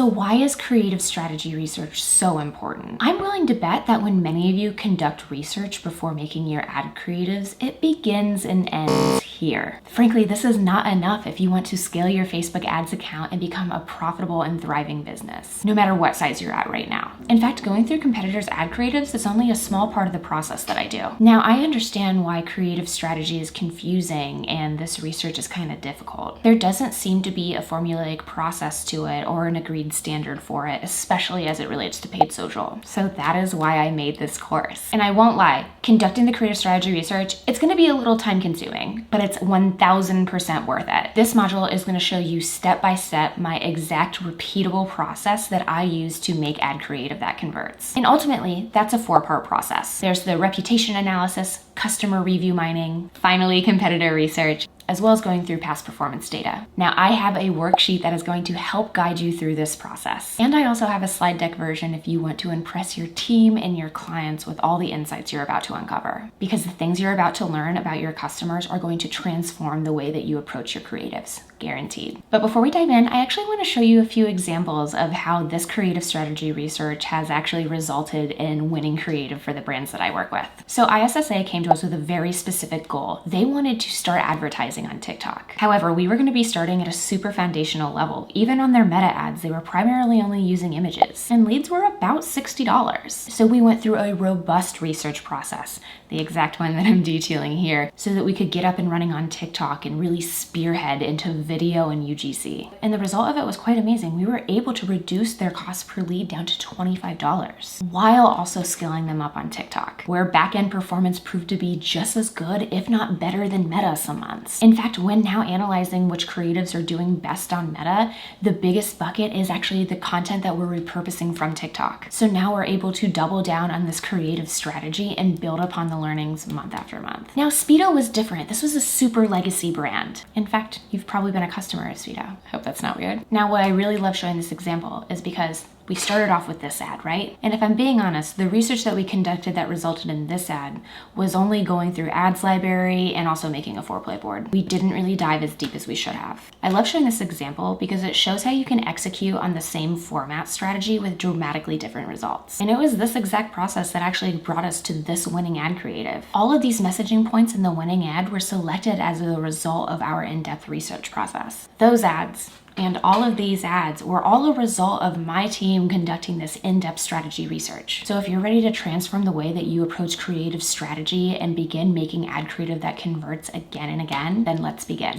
So why is creative strategy research so important? I'm willing to bet that when many of you conduct research before making your ad creatives, it begins and ends here. Frankly, this is not enough if you want to scale your Facebook ads account and become a profitable and thriving business, no matter what size you're at right now. In fact, going through competitors' ad creatives is only a small part of the process that I do. Now, I understand why creative strategy is confusing and this research is kind of difficult. There doesn't seem to be a formulaic process to it or an agreed standard for it, especially as it relates to paid social. So that is why I made this course. And I won't lie, conducting the creative strategy research, it's going to be a little time consuming, but it's 1000% worth it. This module is going to show you step by step my exact repeatable process that I use to make ad creative that converts. And ultimately, that's a 4-part process. There's the reputation analysis, customer review mining, finally competitor research, as well as going through past performance data. Now, I have a worksheet that is going to help guide you through this process. And I also have a slide deck version if you want to impress your team and your clients with all the insights you're about to uncover. Because the things you're about to learn about your customers are going to transform the way that you approach your creatives, guaranteed. But before we dive in, I actually want to show you a few examples of how this creative strategy research has actually resulted in winning creative for the brands that I work with. So ISSA came to us with a very specific goal. They wanted to start advertising on TikTok. However, we were going to be starting at a super foundational level. Even on their meta ads, they were primarily only using images, and leads were about $60. So we went through a robust research process, the exact one that I'm detailing here, so that we could get up and running on TikTok and really spearhead into video and UGC. And the result of it was quite amazing. We were able to reduce their cost per lead down to $25 while also scaling them up on TikTok, where back-end performance proved to be just as good, if not better than Meta some months. In fact, when now analyzing which creatives are doing best on Meta, the biggest bucket is actually the content that we're repurposing from TikTok. So now we're able to double down on this creative strategy and build upon the learnings month after month. Now, Speedo was different. This was a super legacy brand. In fact, you've probably been a customer of Speedo. Hope that's not weird. Now, what I really love showing this example is because we started off with this ad, right? And if I'm being honest, the research that we conducted that resulted in this ad was only going through ads library and also making a 4-play board. We didn't really dive as deep as we should have. I love showing this example because it shows how you can execute on the same format strategy with dramatically different results. And it was this exact process that actually brought us to this winning ad creative. All of these messaging points in the winning ad were selected as a result of our in-depth research process. Those ads and all of these ads were all a result of my team conducting this in-depth strategy research. So if you're ready to transform the way that you approach creative strategy and begin making ad creative that converts again and again, then let's begin.